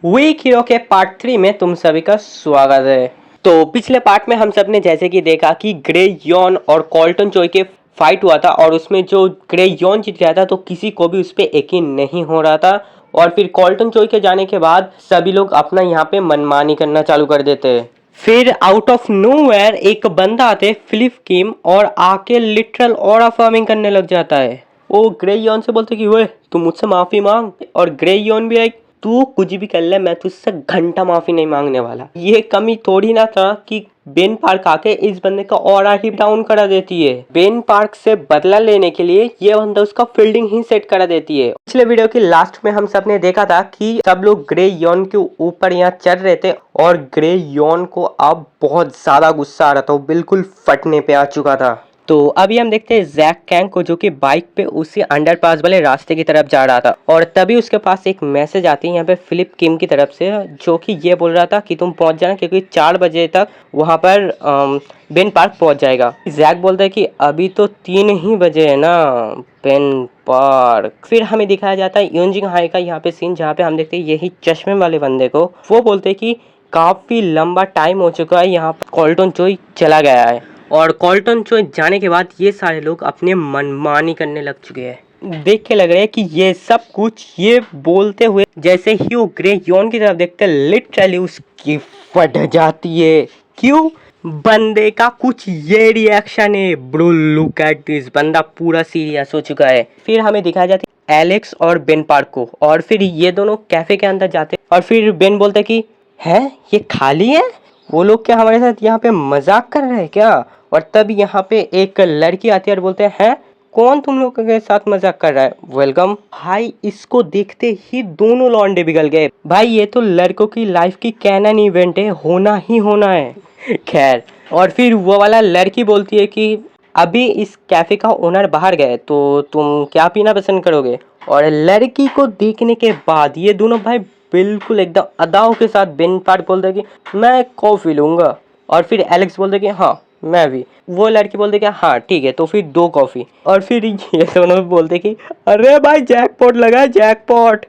Week hero के part 3 में तुम सभी का स्वागत है। तो पिछले पार्ट में हम सब ने जैसे कि देखा कि ग्रे यॉन और कॉल्टन चोई के फाइट हुआ था और उसमें जो ग्रे यॉन जीत गया था तो किसी को भी उस पर यकीन नहीं हो रहा था। और फिर कॉल्टन चोई के जाने के बाद सभी लोग अपना यहाँ पे मनमानी करना चालू कर देते हैं। फिर आउट ऑफ नोवेयर एक बंदा आते फिलिप किम और आके लिटरल ऑरा फार्मिंग करने लग जाता है। वो ग्रे यॉन से बोलते कि ओए तू मुझसे माफी मांग, और ग्रे यॉन भी एक तू कुछ भी कर ले मैं तुझसे घंटा माफी नहीं मांगने वाला। ये कमी थोड़ी ना था कि बेन पार्क आके इस बंदे का ऑरा ही डाउन करा देती है। बेन पार्क से बदला लेने के लिए ये बंदा उसका फील्डिंग ही सेट करा देती है। पिछले वीडियो के लास्ट में हम सब ने देखा था कि सब लोग ग्रे यॉन के ऊपर यहाँ चढ़ रहे थे और ग्रे यॉन को अब बहुत ज्यादा गुस्सा आ रहा था, वो बिल्कुल फटने पे आ चुका था। तो अभी हम देखते हैं जैक कैंग को जो कि बाइक पे उसी अंडरपास वाले रास्ते की तरफ जा रहा था और तभी उसके पास एक मैसेज आती है यहाँ पे फिलिप किम की तरफ से, जो कि ये बोल रहा था कि तुम पहुंच जाना क्योंकि 4 बजे तक वहां पर बेन पार्क पहुंच जाएगा। जैक बोलता है कि अभी तो 3 ही बजे है ना बेन पार्क। फिर हमें दिखाया जाता है यूनजिंग हाई का यहाँ पे सीन, जहाँ पे हम देखते हैं यही चश्मे वाले बंदे को। वो बोलते हैं कि काफी लंबा टाइम हो चुका है, यहाँ कॉल्टन चोई चला गया है और कॉल्टन चोई जाने के बाद ये सारे लोग अपने मनमानी करने लग चुके हैं। देख के लग रहा है कि ये सब कुछ ये बोलते हुए जैसे ही वो ग्रे यॉन की तरफ देखते लिटरली उसकी फट जाती है। क्यों? बंदे का कुछ ये रिएक्शन है। ब्रो लुक एट दिस, बंदा पूरा सीरियस हो चुका है। फिर हमें दिखाया जाता है एलेक्स और बेन पार्क को, और फिर ये दोनों कैफे के अंदर जाते और फिर बेन बोलता है कि है ये खाली है, वो लोग क्या हमारे साथ यहाँ पे मजाक कर रहे हैं क्या? और तब यहाँ पे एक लड़की आती है और बोलते हैं कौन तुम लोग के साथ मजाक कर रहा है, वेलकम। भाई इसको देखते ही दोनों लौंडे बिगल गए। भाई ये तो लड़कों की लाइफ की कैनन इवेंट है, होना ही होना है। खैर, और फिर वो वाला लड़की बोलती है कि अभी इस कैफे का ओनर बाहर गए तो तुम क्या पीना पसंद करोगे। और लड़की को देखने के बाद ये दोनों भाई बिल्कुल एकदम अदाओं के साथ बेन पार्क बोलते हैं कि मैं कॉफी लूंगा, और फिर एलेक्स बोलते हैं कि हाँ मैं भी। वो लड़की बोलते कि हाँ ठीक है तो फिर 2 कॉफी। और फिर ये दोनों बोलते कि अरे भाई जैकपॉट लगा जैकपॉट,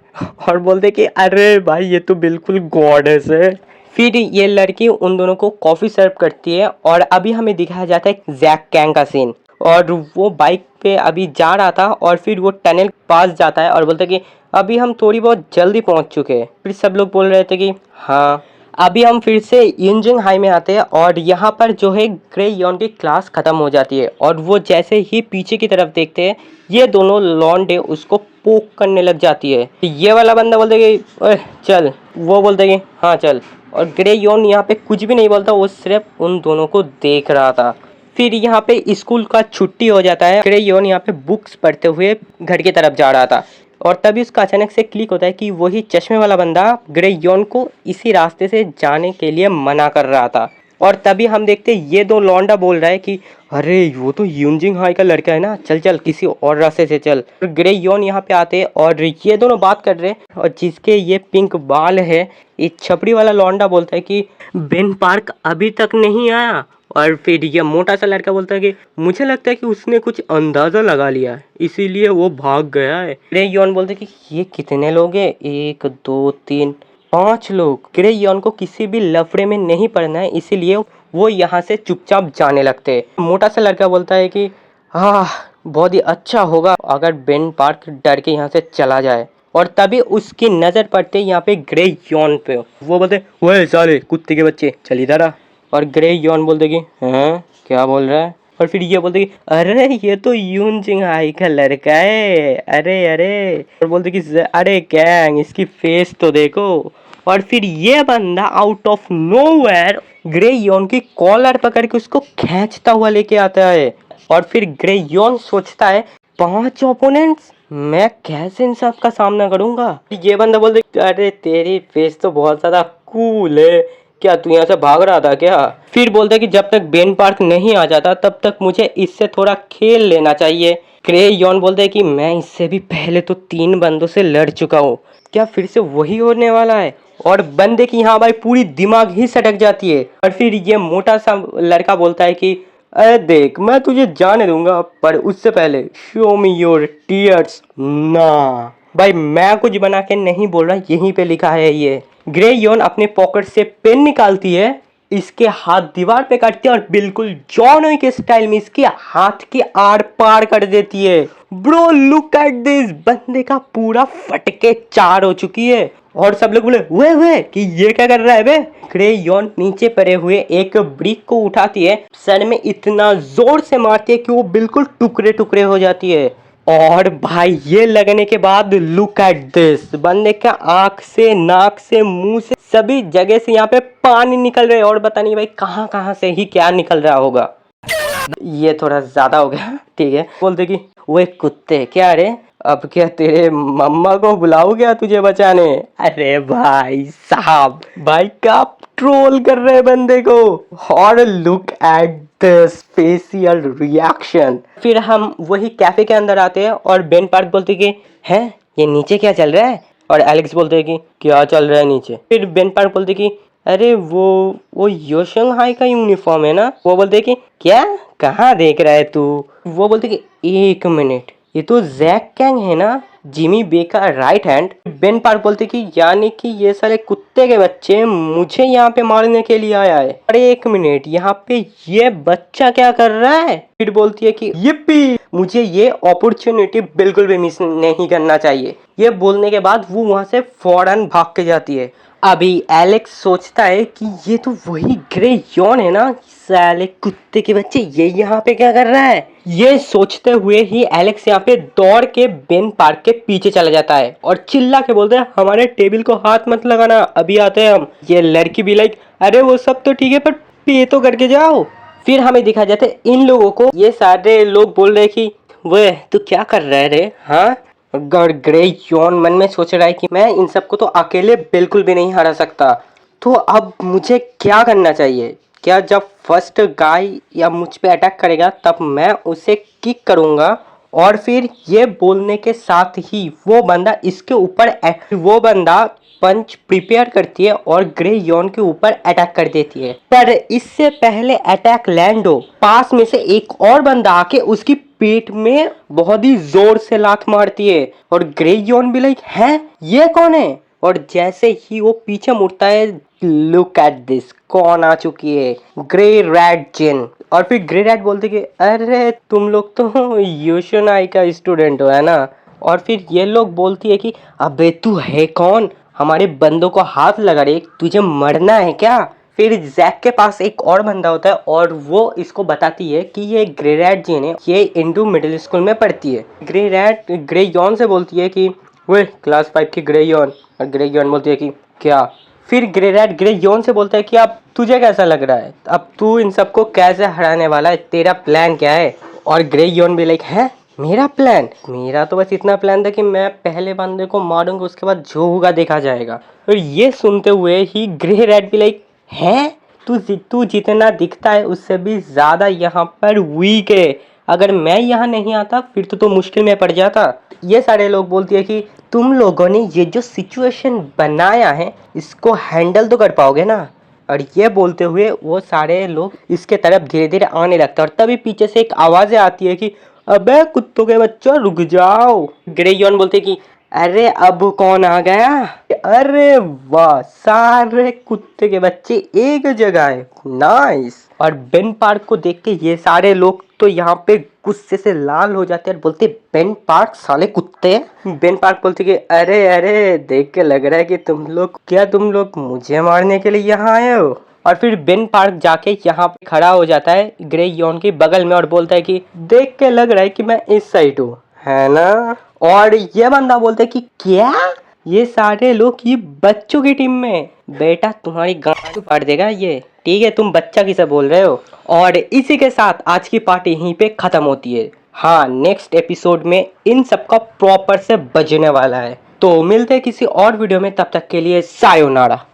और बोलते कि अरे भाई ये तो बिल्कुल गॉडेस है। फिर ये लड़की उन दोनों को कॉफी सर्व करती है और अभी हमें दिखाया जाता है जैक कैंग का सीन, और वो बाइक पे अभी जा रहा था और फिर वो टनल पास जाता है और बोलता है कि अभी हम थोड़ी बहुत जल्दी पहुंच चुके हैं। फिर सब लोग बोल रहे थे कि हाँ। अभी हम फिर से यूनजिंग हाई में आते हैं और यहाँ पर जो है ग्रे यॉन की क्लास खत्म हो जाती है और वो जैसे ही पीछे की तरफ देखते हैं ये दोनों लॉन्डे उसको पोक करने लग जाती है। ये वाला बंदा बोलते कि ओए चल, वो बोलते कि हाँ चल, और ग्रे यॉन यहाँ पे कुछ भी नहीं बोलता, वो सिर्फ उन दोनों को देख रहा था। फिर यहाँ पे स्कूल का छुट्टी हो जाता है। ग्रे यॉन यहाँ पे बुक्स पढ़ते हुए घर की तरफ जा रहा था और तभी उसका अचानक से क्लिक होता है कि वही चश्मे वाला बंदा ग्रे यॉन को इसी रास्ते से जाने के लिए मना कर रहा था। और तभी हम देखते ये 2 लौंडा बोल रहा है कि अरे वो तो यूनजिंग हाई का लड़का है ना, चल चल किसी और रास्ते से चल। और ग्रे यॉन यहाँ पे आते और ये दोनों बात कर रहे हैं और जिसके ये पिंक बाल है, ये छपड़ी वाला लौंडा बोलता है कि बेन पार्क अभी तक नहीं आया। और फिर ये मोटा सा लड़का बोलता है कि मुझे लगता है कि उसने कुछ अंदाजा लगा लिया है इसीलिए वो भाग गया है। ग्रे यॉन बोलते हैं कि ये कितने लोग हैं, 1 2 3 5 लोग। ग्रे यॉन को किसी भी लफड़े में नहीं पड़ना है इसीलिए वो यहाँ से चुपचाप जाने लगते हैं। मोटा सा लड़का बोलता है कि बहुत ही अच्छा होगा अगर बेन पार्क डर के यहाँ से चला जाए। और तभी उसकी नजर पड़ते यहाँ पे ग्रे यॉन पे। वो बोलते ओए साले कुत्ते के बच्चे चल इधर आ। और ग्रे यॉन बोलते कि हाँ क्या बोल रहा है। और फिर ये बोलते कि अरे ये तो यूनजिंग हाई का लड़का है, अरे अरे। और बोलते कि अरे कैंग इसकी फेस तो देखो। और फिर ये बंदा out of nowhere grey Yon की कॉलर पकड़ के उसको खींचता हुआ लेके आता है। और फिर ग्रे यॉन सोचता है 5 ओपोनेंट्स, मैं कैसे इन सब का सामना करूंगा। ये बंदा बोलते अरे तेरी फेस तो बहुत ज्यादा कूल है, क्या तू यहाँ से भाग रहा था क्या। फिर बोलते कि जब तक बेन पार्क नहीं आ जाता तब तक मुझे इससे थोड़ा खेल लेना चाहिए। ग्रे यॉन बोलते कि मैं इससे भी पहले तो 3 बंदों से लड़ चुका हूँ, क्या फिर से वही होने वाला है। और बंदे की यहाँ भाई पूरी दिमाग ही सटक जाती है। और फिर ये मोटा सा लड़का बोलता है कि अरे देख मैं तुझे जाने दूंगा पर उससे पहले शो मी योर टीयर्स ना। भाई मैं कुछ बना के नहीं बोल रहा, यहीं पे लिखा है ये। ग्रेयॉन अपने पॉकेट से पेन निकालती है, इसके हाथ दीवार पे काटती है और बिल्कुल जॉन विक के स्टाइल में इसके हाथ के आर पार कर देती है। ब्रो लुक एट दिस, बंदे का पूरा फटके 4 हो चुकी है और सब लोग बोले वे कि ये क्या कर रहा है बे। ग्रेयॉन नीचे पड़े हुए एक ब्रिक को उठाती है, सर में इतना जोर से मारती है कि वो बिल्कुल टुकड़े टुकड़े हो जाती है। और भाई ये लगने के बाद लुक एट दिस, बंदे का आंख से, नाक से, मुंह से, सभी जगह से यहाँ पे पानी निकल रहे हैं और पता नहीं भाई कहाँ कहाँ से ही क्या निकल रहा होगा। ये थोड़ा ज्यादा हो गया, ठीक है। बोलते कि वो एक कुत्ते, क्या रे अब क्या तेरे मम्मा को बुलाऊ क्या तुझे बचाने। अरे भाई साहब, भाई का ट्रोल कर रहे बंदे को। और look at the facial reaction. फिर हम वही कैफे के अंदर आते हैं और बेन पार्क बोलते कि हैं ये नीचे क्या चल रहा है, और एलेक्स बोलते हैं कि क्या चल रहा है नीचे। फिर बेन पार्क बोलते कि अरे वो योशंघाई का यूनिफॉर्म है ना। वो बोलते कि क्या, कहाँ देख रहा है तू। वो बोलते कि 1 मिनट, ये तो जैक कैंग है ना, जिमी बे का राइट हैंड। बेन पार्क बोलते कि यानी कि ये सारे कुत्ते के बच्चे मुझे यहाँ पे मारने के लिए आया है। अरे 1 मिनट, यहाँ पे ये बच्चा क्या कर रहा है। फिर बोलती है कि yippee, मुझे ये अपॉर्चुनिटी बिल्कुल भी मिस नहीं करना चाहिए। ये बोलने के बाद वो वहां से फौरन भाग के जाती है। अभी एलेक्स सोचता है कि ये तो वही ग्रेयॉन है ना, साले कुत्ते के बच्चे, ये यहाँ पे क्या कर रहा है। ये सोचते हुए ही एलेक्स यहाँ पे दौड़ के बेन पार्क के पीछे चला जाता है और चिल्ला के बोलते हैं हमारे टेबल को हाथ मत लगाना, अभी आते हैं हम। ये लड़की भी लाइक अरे वो सब तो ठीक है पर पे तो करके जाओ। फिर हमें दिखा जाता है इन लोगों को, ये सारे लोग बोल रहे कि वे तू क्या कर रहे रे, हाँ। ग्रेयॉन मन में सोच रहा है कि मैं इन सबको तो अकेले बिल्कुल भी नहीं हरा सकता, तो अब मुझे क्या करना चाहिए। क्या जब फर्स्ट गाय या मुझ पे अटैक करेगा तब मैं उसे किक करूंगा, और फिर ये बोलने के साथ ही वो बंदा पंच प्रिपेयर करती है और ग्रेयॉन के ऊपर अटैक कर देती है। पर इससे पहले अटैक लैंड हो, पास में से एक और बंदा आके उसकी पेट में बहुत ही जोर से लात मारती है और ग्रेयॉन भी लाइक है ये कौन है। और जैसे ही वो पीछे मुड़ता है, लुक एट दिस, कौन आ चुकी है, ग्रे रैट जिन। और फिर ग्रे रैट बोलते कि अरे तुम लोग तो योशोनाई का स्टूडेंट हो, है ना। और फिर ये लोग बोलती है कि अबे तू है कौन, हमारे बंदों को हाथ लगा रहे, तुझे मरना है क्या। फिर जैक के पास एक और बंदा होता है और वो इसको बताती है कि ये ग्रे रैट जिन है, ये इंडू मिडिल स्कूल में पढ़ती है। ग्रे रैट ग्रेयॉन से बोलती है कि वे क्लास 5 की ग्रेयॉन, और ग्रेयॉन बोलती है कि क्या। फिर ग्रे रैट ग्रेयॉन से बोलता है कि अब तुझे कैसा लग रहा है, अब तू इन सबको कैसे हराने वाला है, तेरा प्लान क्या है। और ग्रेयॉन भी लाइक है मेरा प्लान, मेरा तो बस इतना प्लान था कि मैं पहले बंदे को मारूंगा, उसके बाद जो होगा देखा जाएगा। और ये सुनते हुए ही ग्रे रैट भी लाइक है तू जितना दिखता है उससे भी ज्यादा यहाँ पर वीक है, अगर मैं यहाँ नहीं आता फिर तो मुश्किल में पड़ जाता। ये सारे लोग बोलती है कि तुम लोगों ने ये जो सिचुएशन बनाया है इसको हैंडल तो कर पाओगे ना। और ये बोलते हुए वो सारे लोग इसके तरफ धीरे धीरे आने लगता है और तभी पीछे से एक आवाज़ आती है कि अबे कुत्तों के बच्चों रुक जाओ। ग्रेयॉन बोलते कि अरे अब कौन आ गया, अरे वाह सारे कुत्ते के बच्चे एक जगह है, नाइस। और बेन पार्क को देख के ये सारे लोग तो यहाँ पे गुस्से से लाल हो जाते हैं और बोलते बेन पार्क साले कुत्ते। बेन पार्क बोलते कि अरे अरे देख के लग रहा है कि तुम लोग मुझे मारने के लिए यहाँ आए हो। और फिर बेन पार्क जाके यहाँ पे खड़ा हो जाता है ग्रेयॉन के बगल में और बोलता है कि देख के लग रहा है कि मैं इस साइड हूँ, है ना। और ये बंदा बोलता है कि क्या, ये सारे लोग ये बच्चों की टीम में, बेटा तुम्हारी गांड फाड़ देगा ये, ठीक है तुम बच्चा किसे बोल रहे हो। और इसी के साथ आज की पार्टी यहीं पे खत्म होती है। हाँ नेक्स्ट एपिसोड में इन सबका प्रॉपर से बजने वाला है, तो मिलते हैं किसी और वीडियो में, तब तक के लिए सायोनारा।